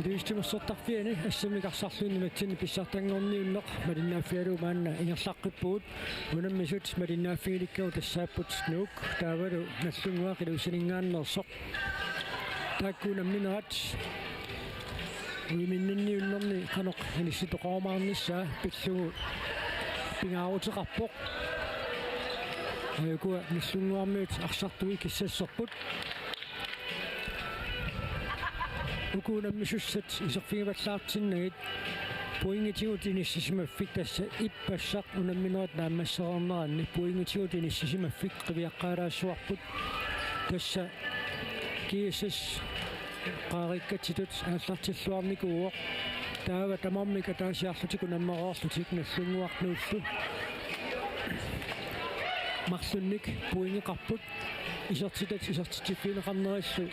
Lystimussortarfiani assamiqarsarluunni matsinni pissartangorniunneq malinnaaffialu maanna ingerlaqqippugut unammisut malinnaaffigilikkagu tassaaput nuuk taavalu nallunguaqilu usiningaannersoq taakkuunamminerat uiminnanniunnerni qanoq inissitoqormaarnissaa pillugu pingaaruteqarpoq ayukua nallunguarmiut arsartui kissasserput ukunammissussat iserfigivallaartinnagit puingitigut inissisimaffik tassa ippassaq unamminerat naammassererneranni puingitigut inissisimaffik qiviaqqaalaassuarput tassa kiissas qaarikkatitut aallartilluarnikuuoq taava tamarmika taasiarlutikun ammereerlutik nallunguarnuullu marlunnik puingeqarput isertitiffiineqarnerillu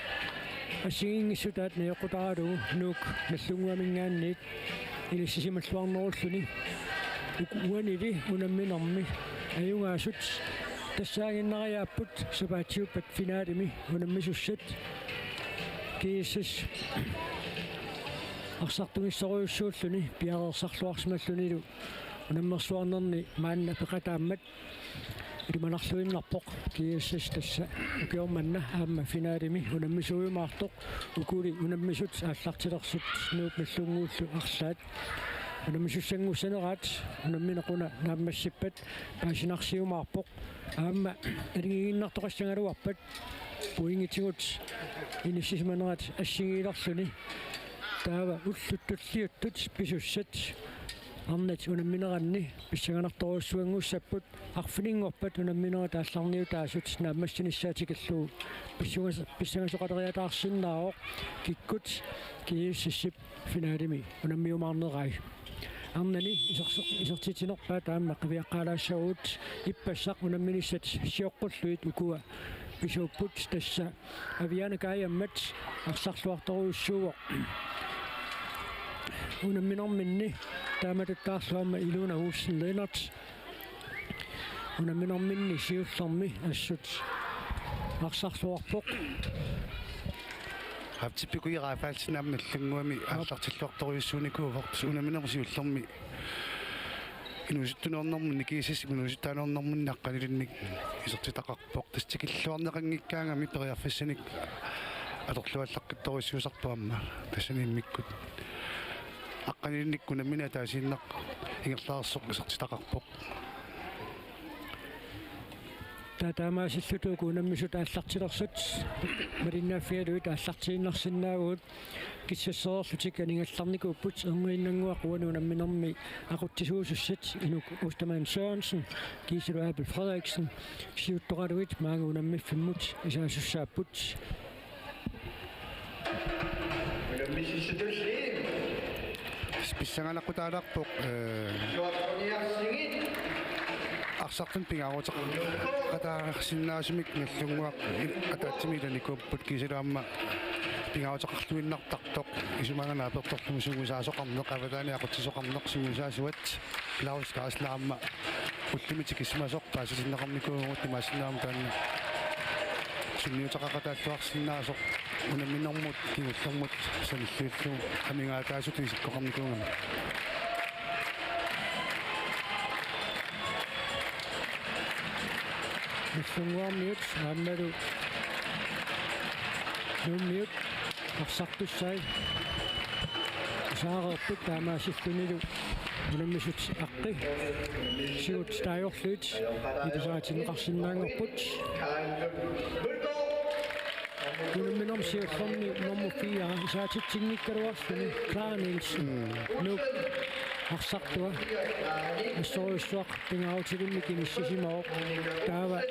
ассигингиссутаат неэқутаралугу нуук наллунгуамингаанниит илиссисималлуарнеруlluni уанили унамминерми аюнгаасут тассаагиннериааппут сапаатиуппат финаалими унаммисуссат кииссас арсартунгиссоруйуссууллуни пиареерсарлуарсималлунилу унаммерсуарнерни маанна пеқатааммат илманарлуиннарпоқ кииссас тасса укиорманна аама финаалими унаммисуйумаартоқ укули унаммисут ааллартилерсут нууп наллунгууллу арлаат унаммисуссангуссанераат унамминеқуна нааммассиппат паасинарсиумаарпоқ аама алигигиннартоқассангалуарпат пуингитигут иниссисманерат ассигиилерлуни таава уллуттуллиуттут писуссат арнат унамминеранни писсаганарторуссуангуссаппут арфилингорпат унамминера таалларниу таасут нааммассиниссаатикиллуу писсагасоқалериатаарсиннааоқ киккут кииссиссип финаалими унаммиумаарнерай арнани исертитинерпаа таама қивиаққалаассагуут иппассақ унамминиссат сиоққуллуит укуа писууппут тасса авианакаайаммат арсарлуарторуйуссууоқ унамминерминни таамататтаарлуама илуна ууссын ленат унамминерминни сиуллерми ассут арсарлуарпоқ аптиппикуираафаалсинаамна аллангуами ааллартиллуарторуйуссууникуувортус унамминерсиуллерми инуситтунернэрмунни киисис инуситтаанернэрмунни аққалилинник исертитақарпоқ тастикиллуарнеқангиккаангами периарфиссаник аторлуаллаққитторуйуссуусарпуамма тассанииммиккут аққалилинниккуна мина таасииннақ ингерлаарсоқ исертитақарпоқ таамаасиллутууку унаммисут ааллартилерсут малиннааффиалуит ааллартииннарсинаагуут киссассерерлутик анигалларникууппут энгуиннангуақуани унамминерми ақуттисуусуссат инук Устаман Сørенsen Gisela Abel Frederiksen сиутторалуит маага унаммиффиммут исаасуссааппут писсаганаққутаалаарпоқ арсартун пингаарутеқ қатаарсиннаасумик наллунгуақ атаатсимиланикууппут кисилаамма пингаарутеқарлуиннартартоқ исумаганаа перторлугу сугусаасоқарнеқ авалаани ақутсисоқарнеқ сугусаасуат клаус кааслаамма уллумитик исмасорпаа силиннеқарникуугут тимаасиннаама таанна сунниутеқақатааллуарсиннаасоқ унамминермут кигуллермут саниллуиллу амингаатаасут исиккоқарникуугана наллунгуармиут ааммалу нуммиут арсартуссай саарерпут таамаасиллунилу унаммисут аққи сиут таайорлуит итусаатинеқарсинаангорпут унамминерм сиуллерни номер 4 исаатитсигниккалуарлуни клаанилс нук арсартуа историуссуақ пингаарутилиммик иниссисимаоқ таава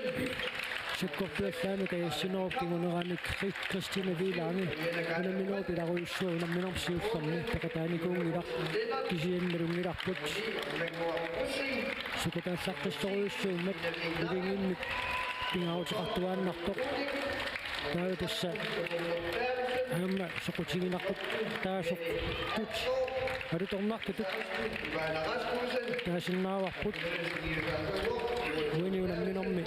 суккорпиаллаами каяссинеруп кигунераник Кристина Виланги унамминеру пиларуйуссуа унамминерм сиуллерни такатааникуунгилақ кисииммалунгиларпут сукатааллаққисторуйуссууммат илингинник пингаарутеқартуааннартоқ таава тасса аама соқутигинаққут таасоқ тут аруторнартутут таасиннааварпут уиниунамминерми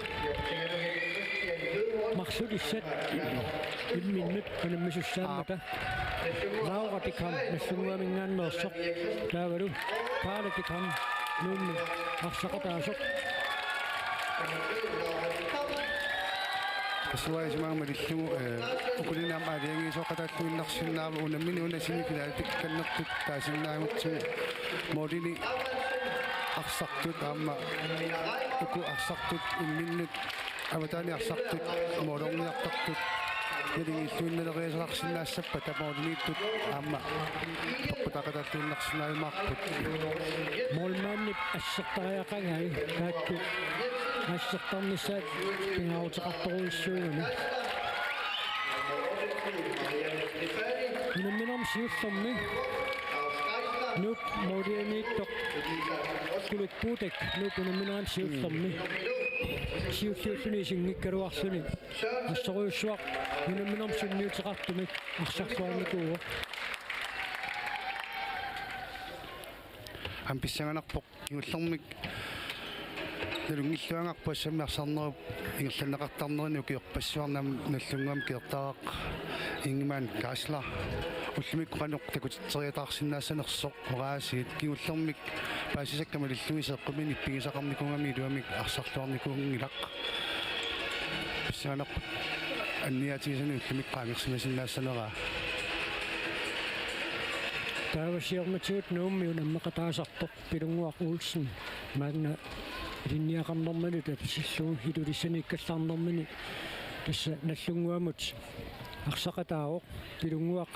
марсулиссат имминнут унаммисуссааммата Laugatikam nallunguamingaannersaq taavalu paalatikam nuummi arsaqataasuq Kasua ismaang malillu ukulina maaliangi soqatalluinnarsinnaava unammini unasimikila tikkannertut taasinnaamutsu moodini arsartut aamma uku arsartut imminnut avataani arsartut moolorniartartut nalingilluinnaleriasaqarsinnaassappa tamoodiniittut aamma toqqutaqatalluinnarsinnaaimaarput molmaannip assaqtariaqangai taattu ассертарнissaat пингаарутеқарторуиссуугами нумминам сиуссарми нуп модианииттоқ кулукпуутек нуп нумминаам сиуссарми сиуссууссуни сингиккалуарсуни ассоруйуссуақ нумминам сунниутеқартумик арсарлуарникууа амписсанганарпоқ киуллэрмик налунгиллуангаарпассами арсарнеруп ингерланеқартарнерини укиорпассуарнам наллунгам киертаақ ингман касла уллумик қанеқ такутитсериатаарсинаассанерсоқ ораасиит кигуллэрмик паасисаккама лиллуисеққумин иппигисақарникунгами илуамик арсарлуарникуунгилақ писсаанақ анниатигисани уллумик qaamiqsimasиннаассанераа таавасиорматиут нуумми унаммеқатаасарпоқ пилунгуақ уулсин маагна линниақарнэрмани татсиллуу хилулиссани иккаллаарнэрмини тасса наллунгуамут арсақатаавоқ пилунгуақ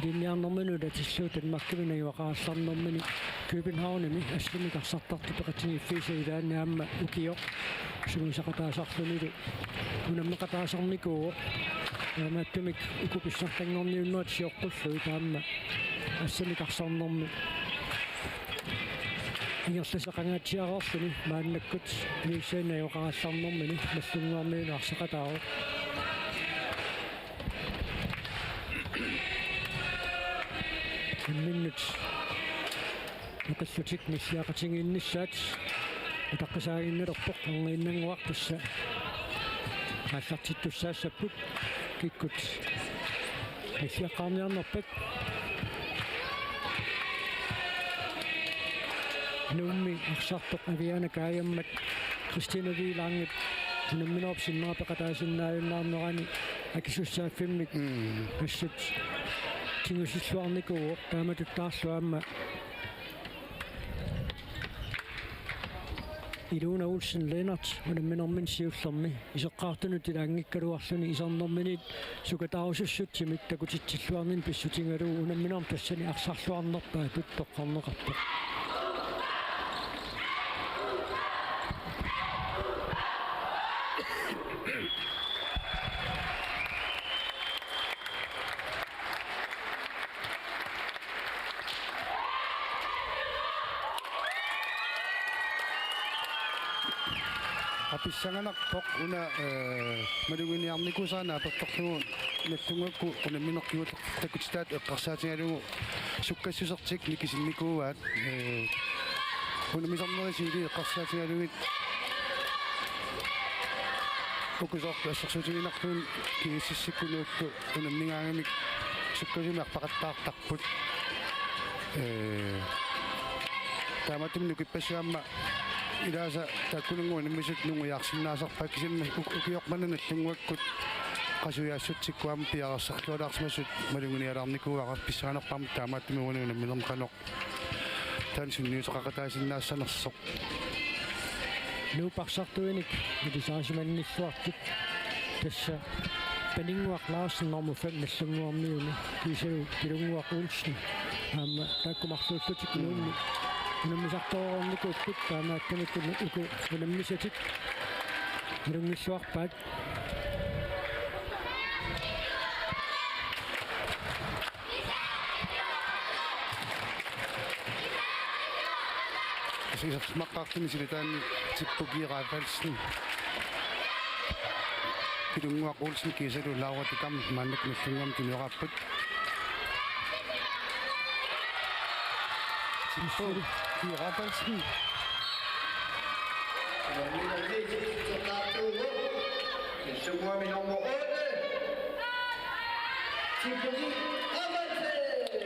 линниарнэрмину татсиллуу танмаркимина юақаалларнэрмини Københavnами аслимик арсартарту пеқатини фиса илаанаамма укиоқ сумисақатаасарлунилу унаммеқатаасарникуу мааттумик укуписсартангорниуннуат сиоққуллуи таамма ассамик арсарнэрми ингерласақангаатсиараарлуни мааннаккут миссаана юқаалларнэрмини маллунгуармиуна арсақатаавоқ минут нукаллутик миссиақатингииннссаат атаққисаагиннерпоқ ангииннангуартусса ааллартиттуссаассаппут киккут миссиаққарниарнерпак нумми арсартоқ авиана каяммат Кристина Вилангит нумминооп синнерапеқатаасиннааюннаарнерани акисуссааффиммик ассут тингусиллуарникуу тааматуттаарлуаама Iluna Olsen Lennart unamminermin siullermi iseqqaartunut ilaangikkaluarluni isarnerminit sukatausussutimik takutitsilluarnin pissutingalu unamminerm tassani arsarluarnerpaa tuttoqqarneqarpoq Аписсанганарпоқ уна малугиниарникусаана аперторлугу наллунгакку унамминеққигут такутитаат эққарсаатингалугу суккассусертик никисинникууаат унамисарнерисиили эққарсаатингалугит укусоорпу ассерсутигинартуун кигиссиссиккунуутту унаммигаангамик суккасими арпақаттаартарпут тааматум нукиппассуамма илааса таккулунгу намисут нунгуяарсиннаасарпак кисимма укиоқмана наллунгуаккут qasuyassutsikkuam piarassarlualaarsimasut malungunialaarnikuuaqar pissaanерпарми таамааттумиугунуна минермқаноқ таан сунниусеқақатаасиннаассанерсоқ нуупарсартуиник милисаасиманниллуартут тасса панингуарлаарсиннэрму фам наллунгуармиуни кисалу пилунгуақуулсни аама таккумарлууллутик нуунни унамисарторорникууппут таамааттамиккуна уку унаммисатик милунгиллуарпаат маққартими силитаан типпукиераапалсни пилунгуақуулсни кисалу лауратикам маннак наллунгам тимиораппут типпукиераапалсни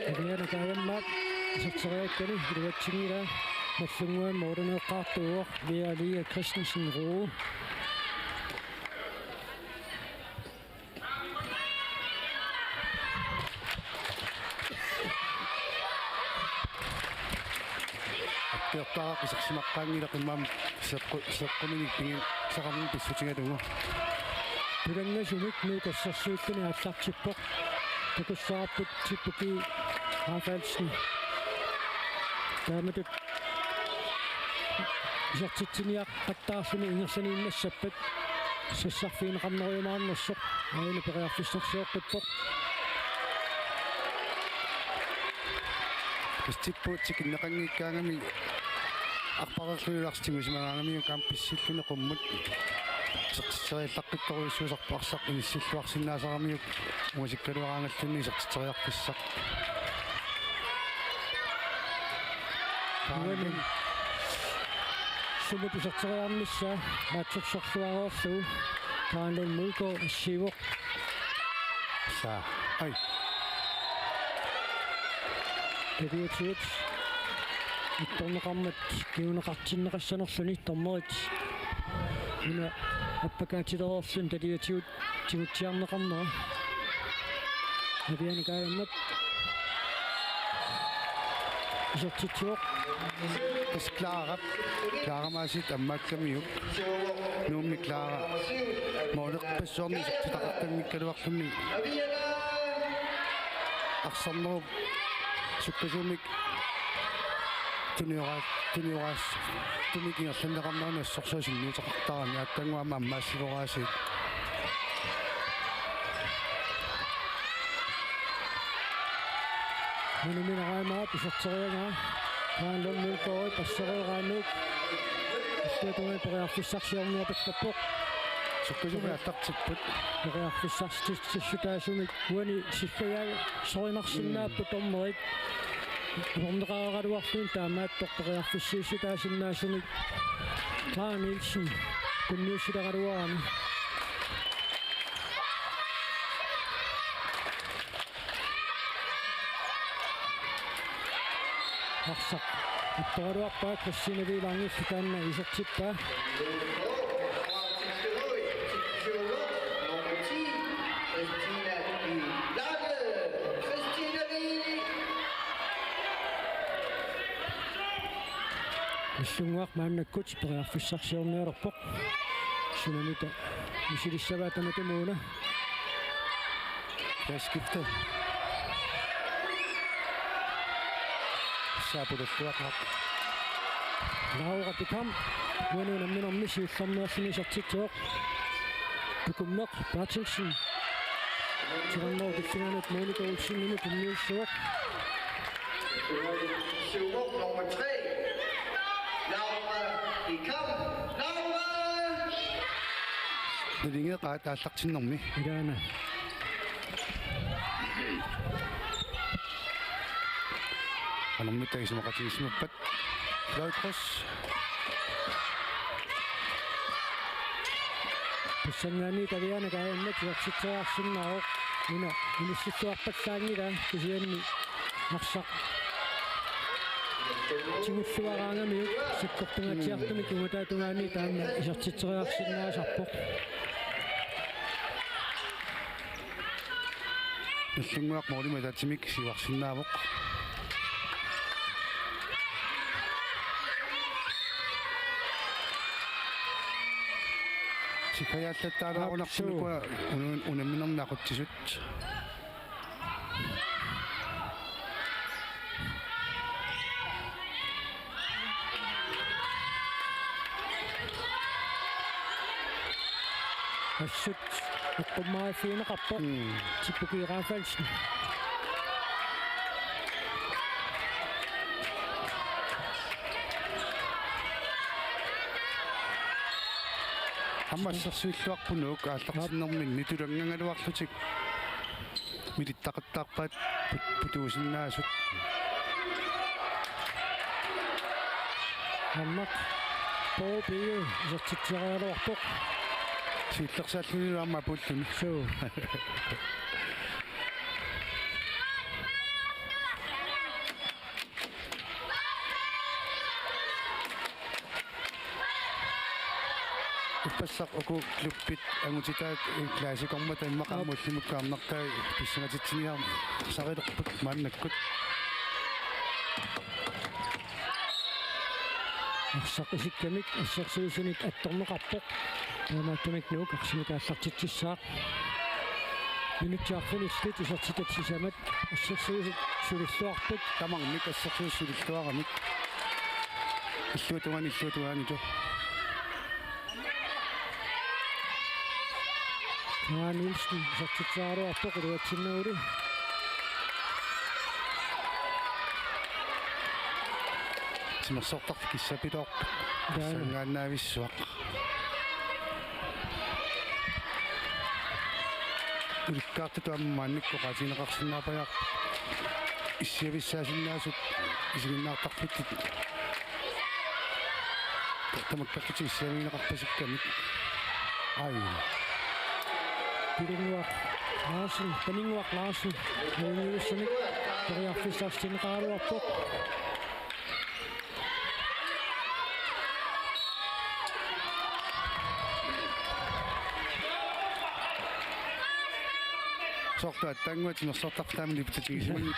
Aviana kaayammaat isartoriakkani iluatsingila маллунгуам морунеэккаартуор Виалия Кристенсен руу Тертаа исерсимаққаангилақиммаам сеққуминик пингин сақарнин писсутингалугу пилангасумик мекассарсууттани аллартиппоқ такуссаарпут типпуки Рафаэлсен тааматут исертитсиниақ қаттаарсуни ингерсанииннассаппат сассарфиинеқарнериумаарнерсоқ аина периарфиссарсиоққиппоқ пистиппуутсик иннеқангиккаангами арпарерлуиларстиму симагаангамиу камписсиллунеқуммут сертитсериаллаққитторуиссуусарпу арсақ иниссиллуарсинаасарамиук мусиккалуараангаллунни сертитсериарписсақ When somebody said to me, I took something off too. Can't let me go and see what. Sa, ay. Det er et Ito kammat, kaya nakatsin na kasi naksunit, tamot. Ina, at pagkatid ako sin, det er et tiyam na kamma. Nabiyan kaya mat. Isang titsok. Tas Clara maasit ammakkamiuk nuummi Clara mooleqpassuarni sertitaqartamikkaluarlummi arsornerup sukkasuumik tuniuras tumikingerlanneqarnaana assorsuusinniutaqartarani aattanguama ammaassiluqaasit Minaqaimaat isartorianga Kaanlunnuukooi passereeraannuuk issуутуми периарфиссарсиорниапаллаппоқ sukkasuumi аллартиппут периарфиссарстиссутаасумик уани силлуяа соринарсиннааппу тормерит нормеқаралуарлуин таамааттоқ периарфиссииссутаасиннаасумик таанилсин кунниуссилеқалуарами Arsak, apparuappa Christina Vilangissutanna isartippa. Issунguaq maannakkut periarfissarsiornialerpoq. Sunamita misilissavaatamatumuuna. Taskifte. Saapuduttuaqaq. Laura Pikam, uanu namminormi siullarniarsini sartittuoq. Pukummeq Bartelsen. Tirannoor kiffinganut Monika Olsen kummiussuoq. Nummer 3. Laura Pikam. Laura! Nilingеqaat aallartinnermi. Ilaana. Anormitagisumaqqatigismappat. Lautros. Pussangani taviana kaayammat yaksitsaarsinnaroq ina inissuttuarpatsaangila kisianni narsaq tigulluaraangami sikkortungatiartumi kumataatugaani taamma isartitseriarsinnaasarpoq Nallunguaq moolimataatimik siuarsinnaavoq. Sikayaallattaalaarunartumikua unamminernaaquttisut. assut eqqummaaffiineqarpoq tippukiiraafalsni Аммассерсуиллуарпунук ааллартиннэрмин нитулангангалуарлутик милиттақаттаарпаат путуусиннаасут аммақ поопиу зертитсериалуарпоқ сииллерсааллунилуарма пуллуни суу passaq uku kluppit angutitaat klaasikormatan maqammullimukkaarnartaa pissangatitsiniar sarilerput maannakkut арсақисиккамик ассерсуусунит атторнеқарпоқ таамааттамик нуук арсимикааллартитсissaaq минутсаарфуниллит исертитатсисамат ассерсуусут сулиллуарпут тамарник ассерсуussулиллуарамик иллуатугаанилто нилстин исертитсааруарпоқ илуатсиннагули симерсортарф киссапилоорп сангааннаависсуақ уликкаарту тааммаанникко qasineqarsinnaapajaq иссиависсаасиннаасут исигиннаартарфиттит тамаккартути иссиавинеқарпасиккамик ай пирингуақ лаасын нуиуссамик кориарфиссаарстинеқаруарпоқ сорта тангуатинерсортартаамни питатигисимани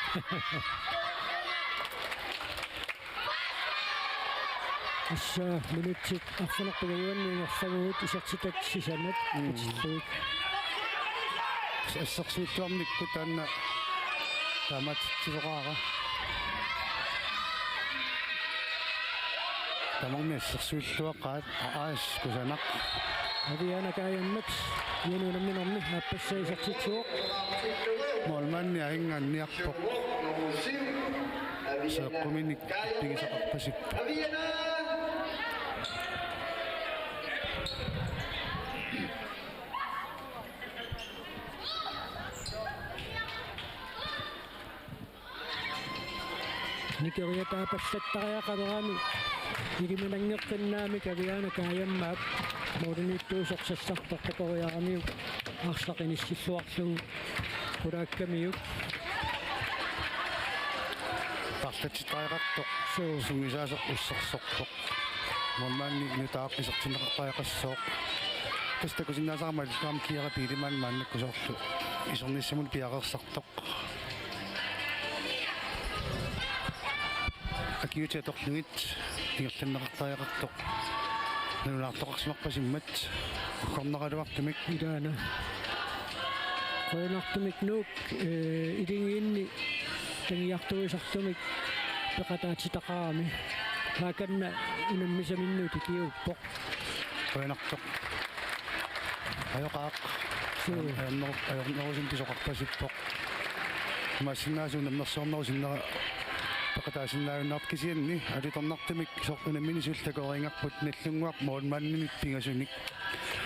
асса минутсит арфанерпагаюаннингорсагуут исертитатсисамат атиллуик ассерсуутtuarникку таанна тааматитсилоqaара тамарми ассерсуутtuaqaат аас кусанақ авианакааймат юнунамминерми наппассаисартитсуоқ молманни аингаанниарпоқ сеққуминик пигисақарпасип никериатаапаллаттариақалерами игиманангеққиннаамик авианакааймаап модернитtuusорсассартартақориарамиу арсақиниссиллуарлугу кулааккамиук тарлатитариқартоқ сунгисаасеқ уссерсорпоқ молманни нутааққисертинеқартариақассооқ тастакусиннаасаармал таам киара пилимаан мааннаккусоорлу исерниссамун пиақерсартоқ акиутиаторлугит ингерланнеқартариақартоқ нунаартоқарсимарпасиммат уккорнералуартумик идаана коинартумик нуук илингиинни тангиартуисартумик пеқатаатитақарами хааканна унаммисаминнути киуппоқ коинартоқ аёқаақ аёрнерусин писоқарпасиппоқ массиннаасуунамнерсуорнерусиннера пеқатаасиннаавиннаарт кисианни алиторнартумик сорпунаммини суллагорингарпут наллунгуақ моолмааннимик пигасуник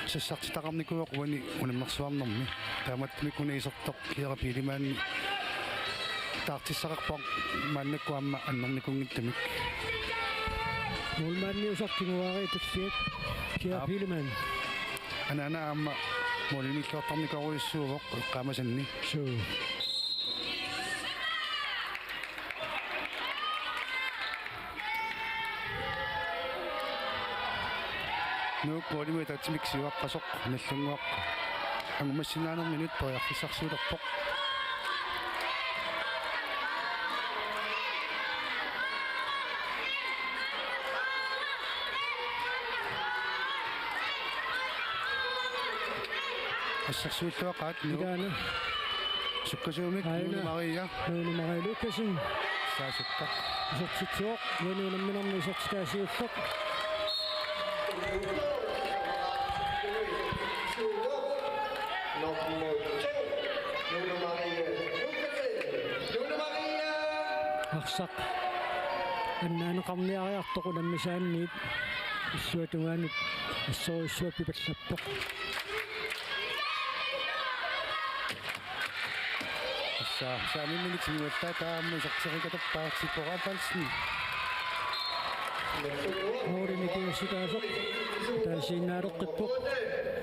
сассартитақарникуоқ уани унамнерсуарнерми тааматтумик унаисертоқ киера пилимаанни таартиссақарпоқ мааннаккуамма аннерникунгиттамик моолмаанниусартингуари тассиат киа пилиман анаана аама моолимиллуартарникоруйуссуувоқ эққаамасанни суу нук моолимуи татсимик сиваққасоқ наллунгуақ ангумассинаанер минут пояққиссарсуулерпоқ ассарсууллуақаат идаана суккасуумик нуна Мария лукасин саасукка исертитсуоқ юнунамминерми исертитаасиуллоқ арсақ аннаанеқарниариартоқунаммисаанниит иссуатугаанут ассориссуаппи паллаппоқ сааминник сиуаттаатаамма сартсерикатаппаартиппораапалсни оринникиуссутаасоқ таасииннаалеққиппоқ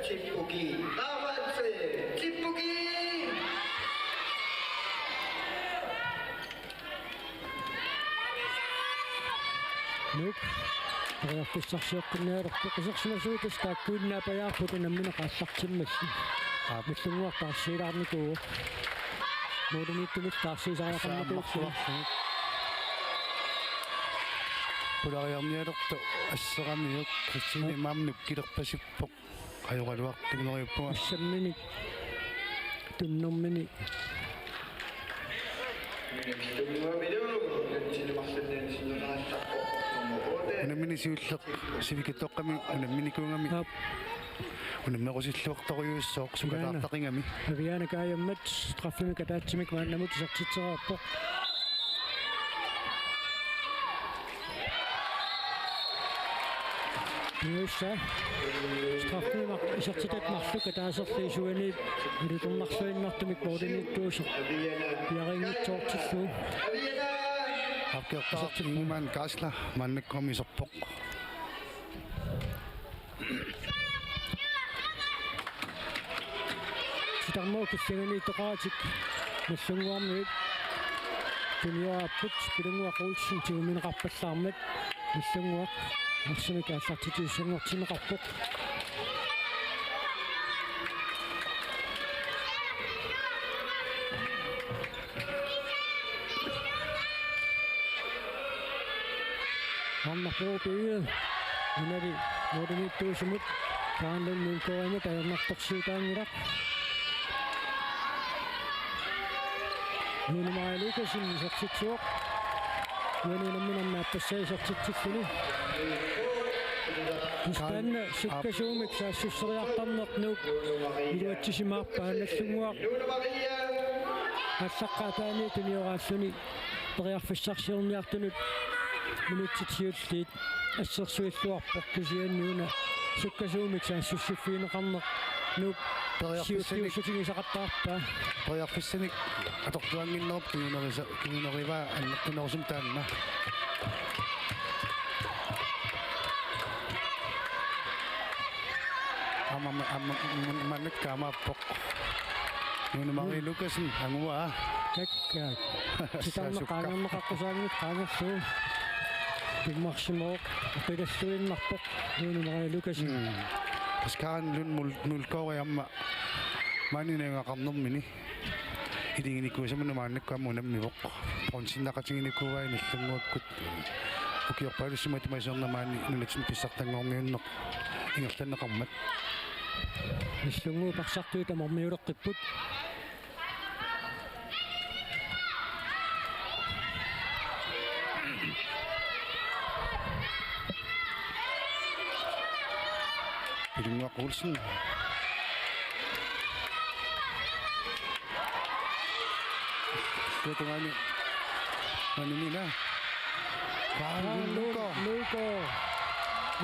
Чиппуги. Авансе. Чиппуги. нук Toriarpissarsiuqqinnialerpu qisersimasuutas taakkuinnaapajаарput inammina qaassartimmassi. Mallunguar taarsiilaarnikuu. Muuduniittumit taarsiisariaqannikuussuu. Pulariarnialertu assерamiuk Kristiine maamnuk kilerpasippoq ajoraluartuguneriuppuga. Assammini tunnermini. Unamini siulleq sivikitoqqami unamminikuungami. Unammequsилluartoriuissoq sukalaartaqingami. Aviana kaayammat traffimika taatsimik maannamut isartitserаарpoq. Nuissa straffima isartitat marluka taaserliisuani ilitermarsuinmartumik moodiniittuusoq piaringitsoortillu Apkertaartingumaan kaasla mannakkomiserpoq. sitarmoo kissagani toqaatik nallunguarmit tunioapput pilunguaqulsin tigumineqarpallaarmat nallunguaq арсимика сартитиуссангортинеқарпоқ аммапоопиу унари модиниттуусумут таанлун нункорамут аернартарсуутаангилақ нунумаалукасин сартитсуоқ нунинамминаммааппассаисартитсиллуни Istanna sukkasuumik saassuriartarnernuuk iluatsisimaarpa nallunguaq аллаққатаани туниорааллуни периарфиссарсиерниартунут минутситсиуллиит ассерсуиллуарпоқ кисианниуна суккасуумик саассуссиффиинеқарнеқ нук сиутиусутигисақаттаарпаа Periarfissanik atortuanginnerup kiunerivaa annertunersum taanna. Manakkaamaappoq nunumari Lukasin angua таккаат ситарнеқаангернеқаққусаагимик қаангерлуу пиммарсимооқ пилассуиннарпоқ нунумари Лукасин Paskaan lun mulkooriamma maaninangaqarnermini ilinginikkуусамуна мааннаккаамунаммивоқ пронсиннақатигиниккугай наллангуаккут укиорпалуссиматимасернамаани нунатсим писсартангоорниуннеқ ингерланнеқармат иллунгуу парсартуи тамармиулеққиппут Pilunguaq-Olsen Tuotungani manimina Luko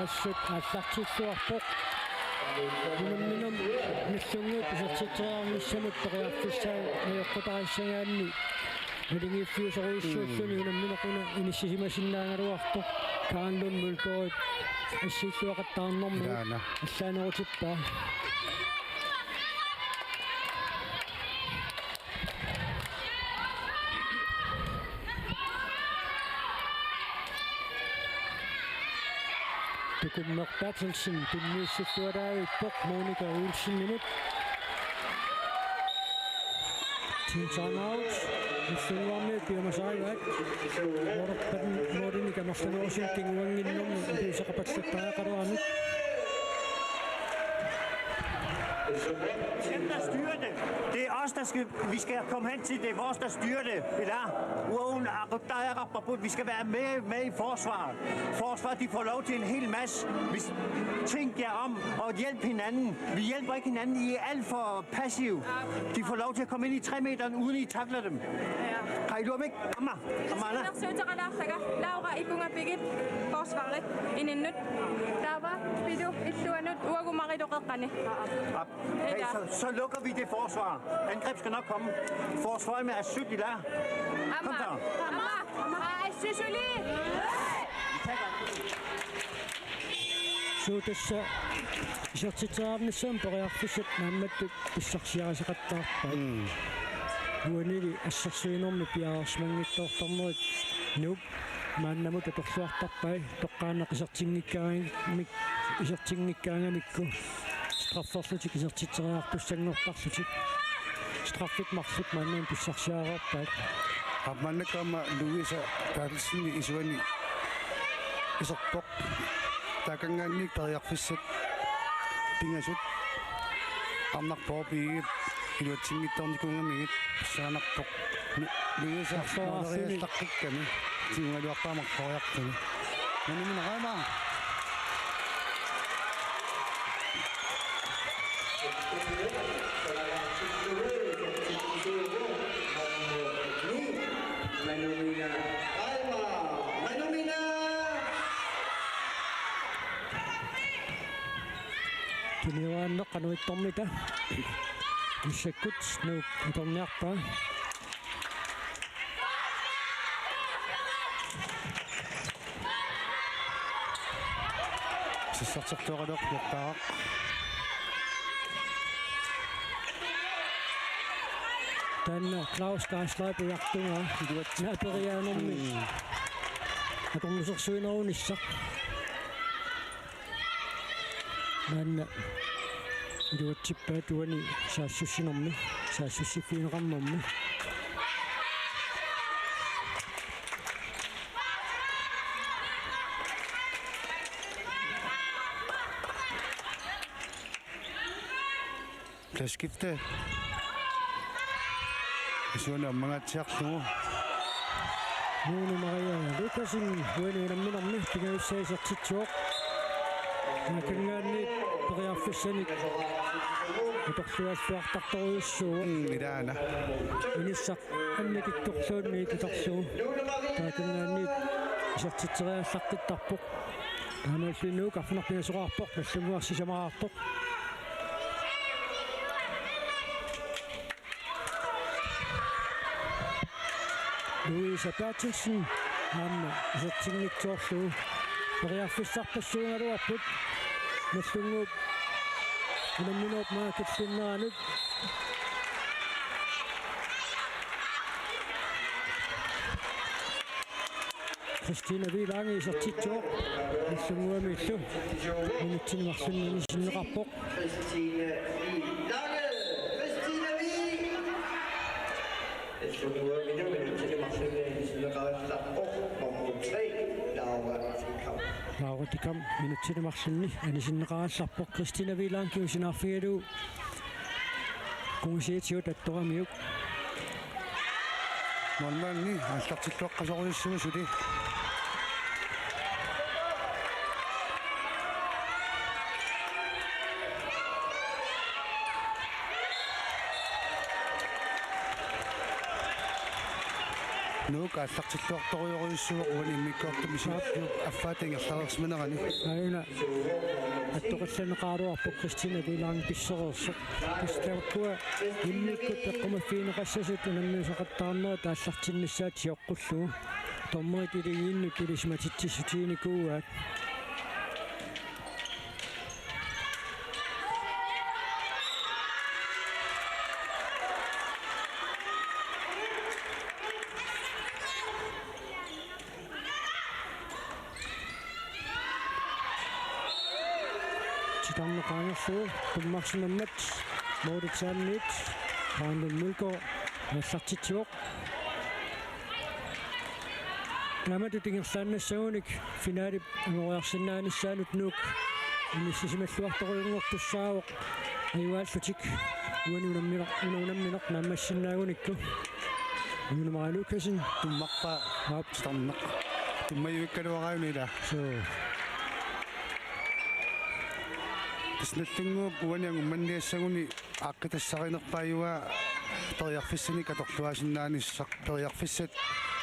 assut аллартиллуарпоқ минам ниллунгуу писартитсеарнissamут периарфиссаа аёққутариссагаанни илингиффиусоруиссууллуни унамминеқуна иниссисимасиннаангалуарпоқ каанлун мулкоит ассиллуақаттаарнэрму аллаанерутиппаа Tukummaq Bertelsen tunniissiffuaraavippoq Monika Olsenimut Tinsaanaut Nilluarmi piumasaajuat Orppan Monika Marsanuusin tinguanginnermu upiisaqapallattaaqaruamik Dem, der styrer det. Det er os, vi skal komme hen til. Det er vores, der styrer det. Vi skal være med i forsvaret. Forsvaret, de får lov til en hel masse. Vi tænker jer om og hjælpe hinanden. Vi hjælper ikke hinanden. I er alt for passive. De får lov til at komme ind i 3 meter, uden I takler dem. Har I lov ikke? Amma. Laura ipunga pigit forsvaret ininut. Tava pidu ittuanut uagumaridorqane. Så lukker vi det forsvar. Angreb skal nok komme. Forsvaret med asyl i lær. Kom der. Amma. Sysuli. Suutassa isartitsaarnissam periarfissat naammattut pissarsiarasaqattaarpa uanili assarsuinermi piaarsmangittoortarnerit nup мааннамут аторлуартарпай тоққааннақ исертингиккаангамик исертингиккаангамикку страфферлутик исертитсериартуссангортарлутик страффит марлут мааннаан писсарсиаараарпаат амманнакама луиса таалсини исуани исерпоқ такангаанник тариарфиссат пингасут амнарпоопигит илуатсингитторникунгамигит саанарпоқ луиса арсоариастаққикками тиунгалуарпаамарпориартуни нануминераама Kiniwaanno qanuittormita issakut nuuk atorniarpaa сиссартертуаралуақ юртаақ танна Klaus Geisløjp jagtunga naateriaanermi atormusersuinerunissaq nanna iluatsippaat tuani saassussinermi saassussifiineqarnermi таскифте исуана мангаатсиарлугу нууну мария лукасин уэнуунамминерми пигаиссаисертитсуоқ накангаанни периарфиссаник уторлуаллуартарторуйуссуу илаана инissaq анникитторлуунни китарлуу накангаанни исертитсериаллартиттарпоқ таамааллиннуу карфунарпинасоқарпоқ наллугуарсисамаарпоқ Louisa Bertelsen Anna исертингитсоорлуу периарфиссарпассуунгалуарпут наллунгууп инамминооп маакиллиннаанут Christina Vilange исертитсоо наллунгуамииллу минутсинмарлуннани синнеқарпоқ Laura Tikam minutsinimарлунни анисиннеқараалларпоқ Christina Vilange киусинаарфигалу кумусиитиут атторамиук нормални аллартиллуаққасоруйуссугу сули нуук аллартиллуарторуйоруйуссугу уани иммиккоортумисиап аффаатингерлаарсминерани аина аттоқалланеқаруарпоқ Christina Vilange писсереерсоқ пистааккуа иммиккут пеққумаффиинеқассасут унаммиусақаттаарнера тааллартиннссаат сиоққуллугу томмуит илигииннут илисматитсисутииникууаат Qangerluu kummarsunammat Moritsaannit Paandun Mulgaard аллартитсуоқ намату тингерлааннассагуник финалип амориарсинааниссаанут нуук иниссисималлуарторуйунгортуссаавоқ аюааллутик унунамминеқ наммассинаагуникку унумаралукасин туммарпа аапстарнеқ туммаюиккалуараунила соо тиснаттингуу уаниангу манниассагуни ааққитассаринерпааюа периарфиссани каторлуасиннааниссақ периарфиссат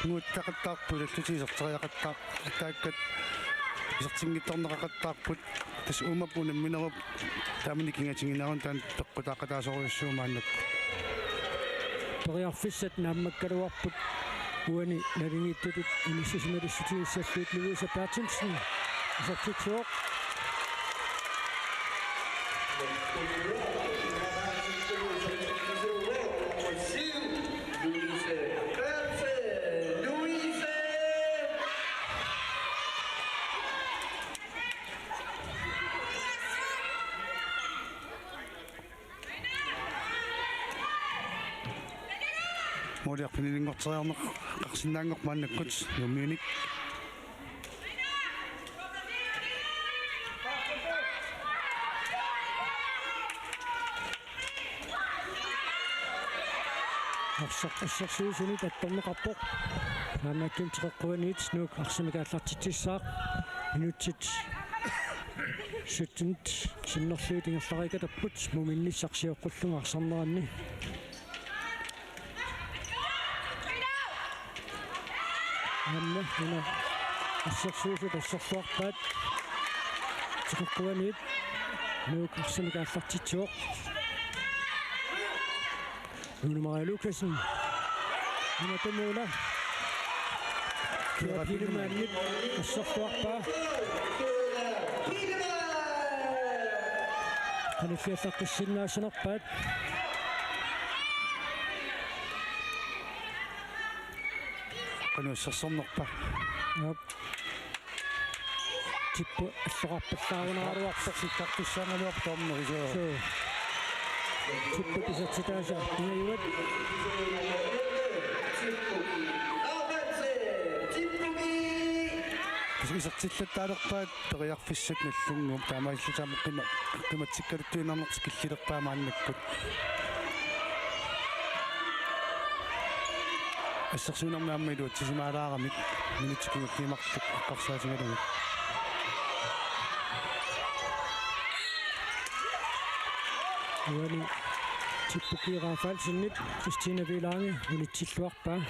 нууттақаттаарпулаллутисертериақаттаа тааккат исертингитторнеқақаттаарпут тас умаппуна минеруп таамани кингатингинаарун таан пеққутааққатаасоруйуссуумааннак периарфиссат нааммаккалуарпут уани налингиттутут иниссисималиссутииссаллуут Louisa Bertelsen исертитсуоқ Nuuliarpinilinngorteriarneq qarsinnaanngormaannakkut nummiunik Ассерсуусуни таттарнеқарпоқ аамааттун теққуаниит нук арсимикааллартитсissaақ минутсит суттунт синнерлуутингерларика таппут муминниссарсиоққуллунга арсарнеранни амма ина ассерсуусу тассерлуарпаат теққуаниит нук арсимикааллартитсуоқ Maria Lucasen. Ina tumuula. Kia Pidemanit. Assartuarpa. Qanifiallaqqissinnaassanerpaat. qanuissarsornerpa. Yep. Tippu allorarpallaarunaruarpo sikkartussaangaluartornerisuo. So. Tippu pisatsitaasa inayuat. Isartillataaleqpaat periarfissat nallungum taamaillutaamaqima qimatsikkaluttuinarnertis killilerpaamaannakkut ассерсуунэрмиаммилуут сисимаалаарамик минутикунгиимартук аққарсаасингалугут Уани типпукиерафаалсиннит Кристина Виланге минутсиллуарпаа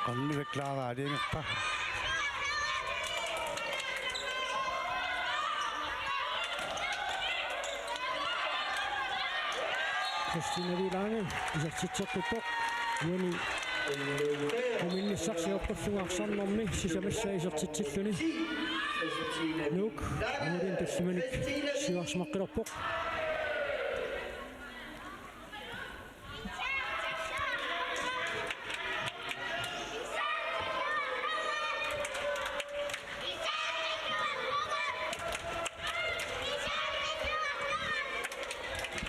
qalluveklaara aliingerpa Christina Vilange isartitseqqutoq uani uminnissarsiorpullugaarsaarnermi sisamassa isartitsilluni nuuk anulin tallimanik siuarsmaqqilerpoq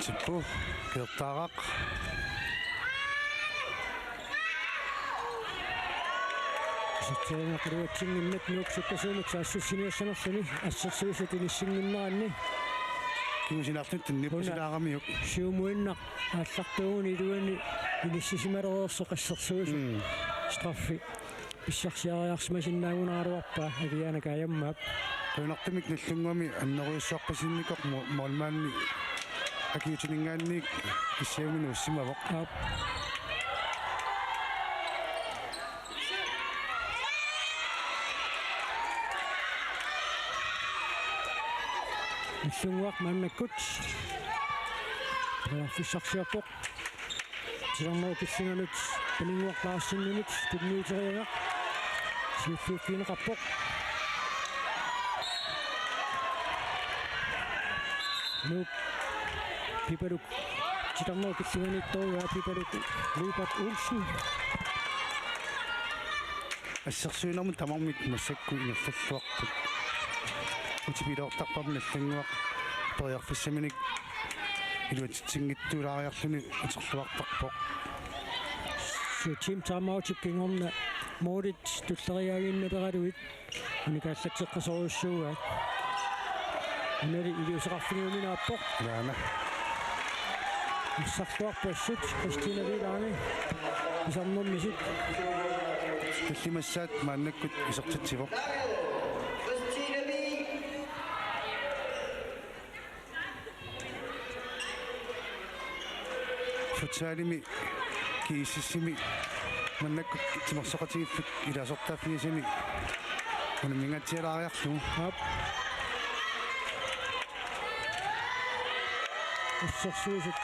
tippu kertaaraq сатсаанеқаруатсингиннат нууксуттасуунут саассуссиниассанерлүни ассерсуусут инissинниннаанни кимусинартут ниппусилаарамиук сиумуиннақ ааллартууни илуани иниссисималереерсо қассерсуусу страффи писсарсиариарсимасиннаагунааруарпаа авианага аяммаап qunartumik nallungami anneruissuarpasinnikor molmaanni akiutiningaanniik issiaminu ussimavoq аап Иллунгуақ мааннаккут фиссарсиарпоқ тиларнеру киллинганут панингуарлаассиннунут тунниутериага сиффууккинеқарпоқ нуп пипалук тиларнеру киллинганитторуа пипалук Рупат Улсен ассерсуинэрмут тамармик массакку ингерллуарпут утипилоортарпарми наллангуақ периарфиссаминик илуатитсингиттуулаариарлуни утерлуартарпоқ сутим таамаутиккингорна морит туллериаагиннапералуит уникааллатсеққасоруссууа анали илиусеқарфигиуминааппоқ лаана иссарлуарпассут Кристина Виланге исарнэрмисут киллимассаат мааннаккут исертитсивоқ футсаалими кииссими маннаккут тимерсоқатигиллут иласортааффигисами унамингатсиалаариарлу ап иссерсуусут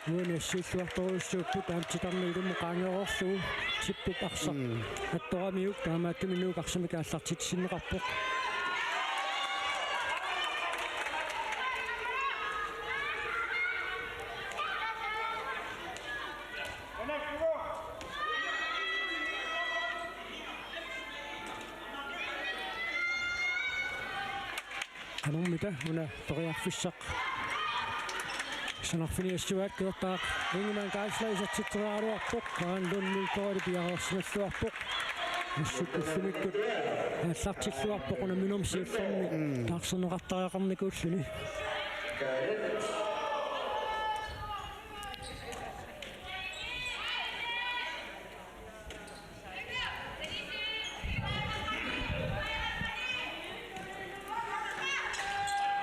уанассииллуарторуссууппут аамтитарми илумму qaangeroorlugu типпук арсар атторамиук таамааттуминуук арсамикааллартитсиннеқарпоқ anormita una toriarfissaq sanarfiniassuat kertaaq inguman kaislaisartitteraaruarpoq qaanlunnulkorali piarersnalluarpoq нассуккуссумиккут аллартиллуарпоқуна минермсиуллерми таарсернеқартариақарникууллуни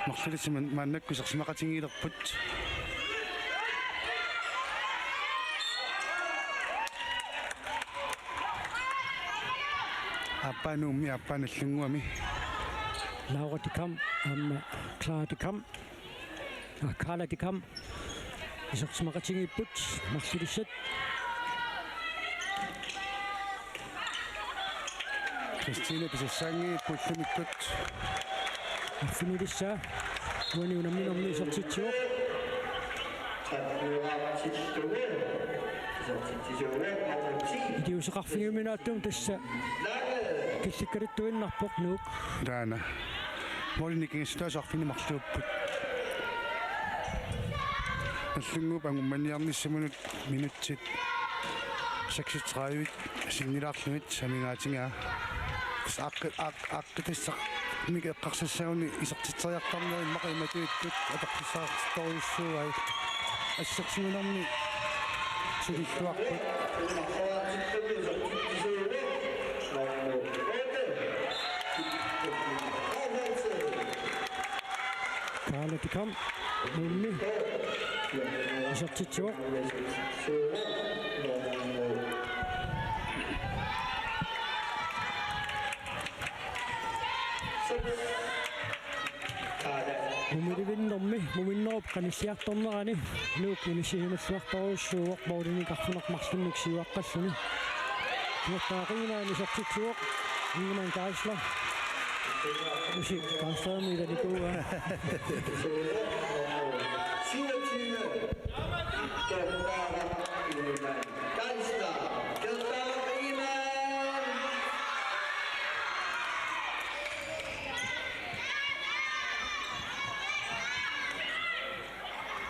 марлулисиман мааннаккусерсимақатингилерпут аппануумми аппаналлунгуами Laura de Kam Clara de Kam Carla de Kam исерсимақатингиппут марлулиссат Кристина писассаанги пуллумиккут аффинилисса уаниунамминерми исертитсуоқ идиусеқарфигиминааттум тасса килликкалиттуиннарпоқ нуук раана молиникингистаасарфини марлууппут аллунгуп ангумманиарниссамунут минутсит 36 сигнилаарлунит самингаатингаа аққитассақ миге қарсассагуни исертитсериартарнери мақиматуиттут атаққиссаарторюссууай ассерсиминарни сулиллуарпут Carla de Kam nummi исертитсуоқ муминнеруп каниссиарторнерани нуук инисигинуссуарторуссууоқ моулиникарфунеқ марлунник сиуаққаллуни нуттаақинаани исертитсуоқ ингман кайсла Musik, kanskje i det gode.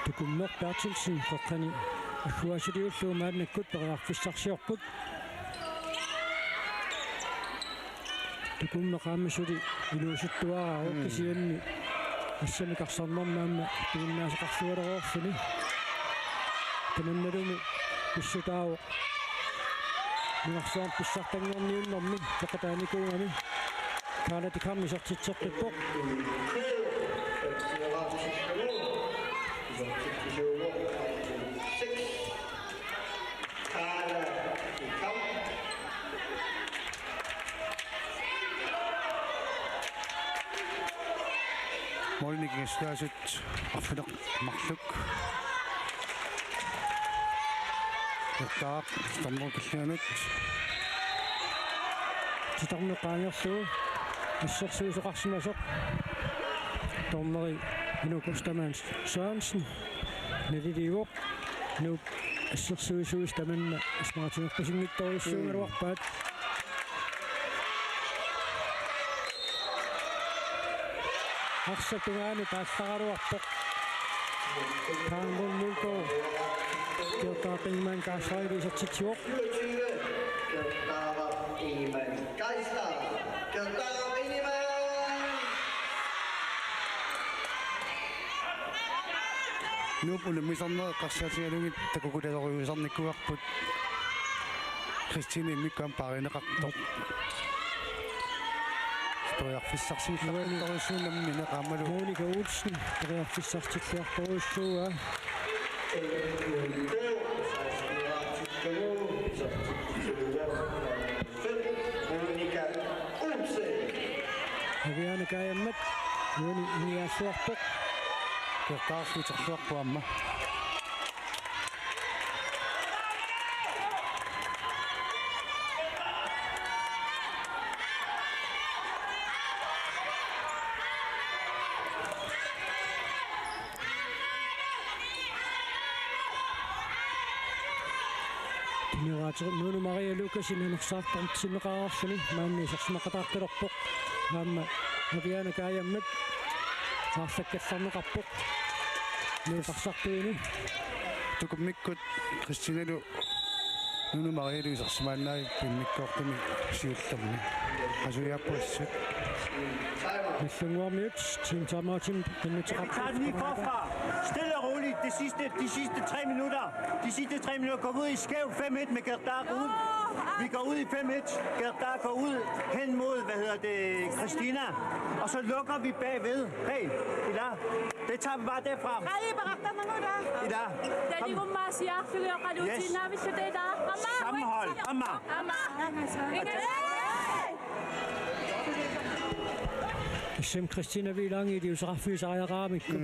Det kunne nok Bertelsen for Kani. Jeg kunne også det jo med den godt der fissarsiorput. Det kunne nok ramme så det illusittuaa okkisienni. Assani karsarnernaamma tuinnaasaqarsualeraorfuni. Tanannalumi pissutaawo. Minarsuam pissartanngorniunnermi taqataanikuungami. Carla de Kam isartitserqippoq. Molnikingistaasut arfineq marluk taaq tammerkilluanut Titarneqaangerluu исsersuusoqarsimasoq tormeri inukustamaan Sørensen naliliuoq nuuk исsersuusuus tamanna ismaatinerpasingittoriussuungaluarpaat арсатугаани тааллараруарпоқ таангуннулко киотаақингман каассаалисертитсуоқ нуупулу мисарнер қарсаатигалугит такукулалориусарниккуарпут Кристина миккам паринеқартоқ тояффиссарсииллуанниторисуунамми неқамалу Monika Olsen тояффиссартиллуарторуссууа Monika Olsen. авиана каяммат нуни иниассуарпоқ кертаарсуутерлуарпуамма нуну Мария Лукасин нерсаартартсинеқараарсуни маанни сарсмақатааққилерпоқ аама авиана каяммат саасаккалларнеқарпоқ нуқарсартуини тукуммиккут кристиналу нуну мариалуисарсимааннаи пиммиккоортами сиуллерни асуяаппуассут Missungwarmiut, Team Martin, den Vi tager den lige forfra. Stille og roligt. De sidste 3 minutter. De sidste 3 minutter går ud i skæv 5-1 med Gerdar ud. Vi går ud i 5-1. Gerdar går ud hen mod, Christina. Og så lukker vi bagved. Hey, Ida. Det tager vi bare derfra. Ida. Sammenhold. Amma. Sem Christina Vilangi di usaraffiusariaqaamikku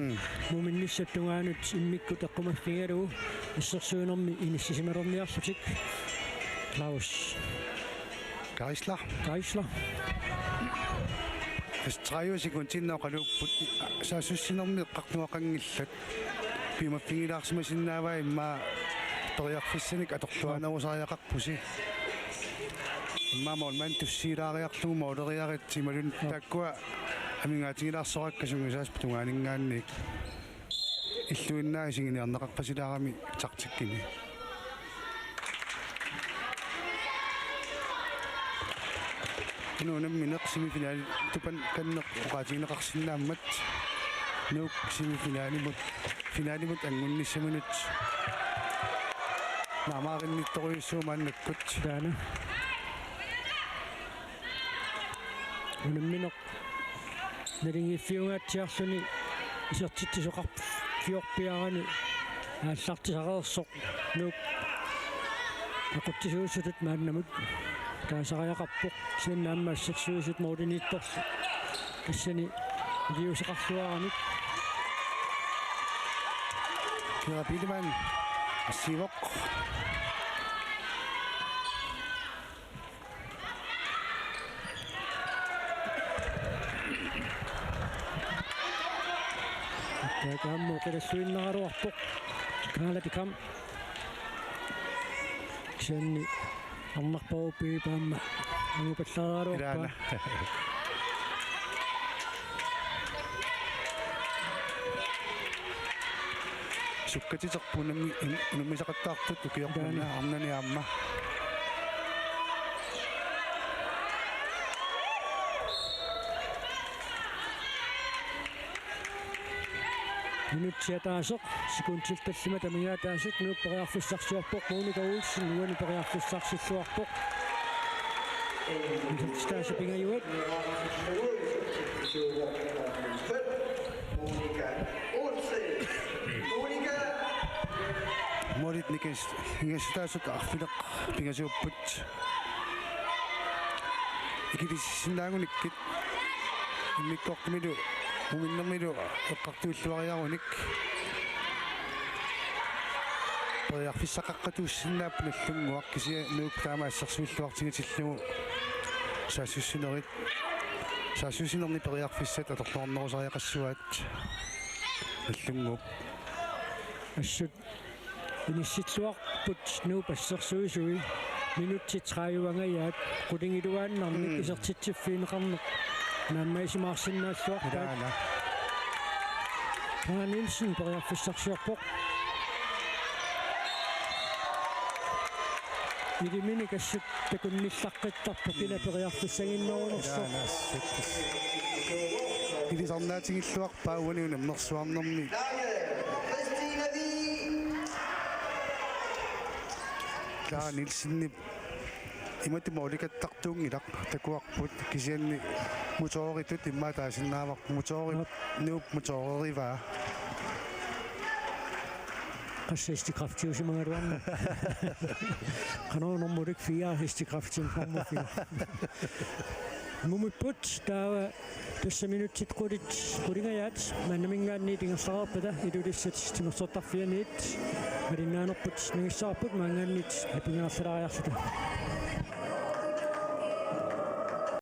muminnissattungaanut immikku taqqumaffigalu issersuunermi inissisimерmiarlutik Klaus Geisler Страиусикунтиннаоқалууппут саасуссинерми эққартуақангилlat пимаффигилаарсимасиннааваа имма ториарфиссаник атортуанерусариақарпуси иммамаулман туссиилаариарлугу моолериарит тималун таккуа амингаатигилаарсоракка сунгисаас тунгаанингаанник иллуиннаа сигиниарнеқарпасилаарами тартиккини нунамминеқ семифинал тупан каннеқ оқаатигинеқарсинааммат нук семифиналимут финалимут ангунниссаминут наамаариннитторуйуссуумааннаккут таана нунамминеқ налингиффиунгаатсиарлуни исертитсоқар фиорпиарани ааллартисареерсоқ нук ақуттисуусутут мааннамут таасариақарпоқ синнааммаассерсуусут мооринитторлу киссани диусеқарлуарамик кирапилиман ассивоқ Kammo qillassuinneqaluarpoq kaalapikam ksenni arnarpauppi paamma angupallaraluarpa sukkatiterpunami numisaqattaartut ukiorpunna arnani aamma Minutiataasoq sikuntiltallima tamigaataasut nuuk periarfussarsuarpoq Monika Olsen nuani periarfussarsilluarpoq Staasa pingajuat Monika Olsen. Monika. Morit nikes ingestaasut arfileq pingasuupput ikilisinnaangunikit immikkoqtimilu uminnermilu eqqartuulluariarunik periarfissaqaqqatuussinnaap nallunguaq kisia nuuk taamaassarsuilluartigitillugu saassusinerni periarfissat atorluarnerusariaqassuaat nallunguup assut inissitsuarput nuup assersuisui minuttitraayuangayaat qulingiluaannarnik isertitsiffiineqarneq нааммаисимаарсиннааллуарпаат Нилсен периарфиссарсиорпоқ идиминикассут такунниллаққиттарпу кила периарфиссагиннерунерсо илисарнаатигиллуарпаа уаниунамнерсуарнерми Christina Vi. Клара Нилсенни иматимауликаттартуунгилақ такуарпут кисианни муторитут иммаатаасиннаавар муторит нууп муторериваа qassaistikraftiusimangaluarna qanoornermulik 4 istikraftiumfarmufia mumutput taava tussa minutsit qulingayaat mannamingaanni tingersararpata ilulissat timersortarfianiit malinaanerput ningissaarput maangaannit apingaarsalariarsuta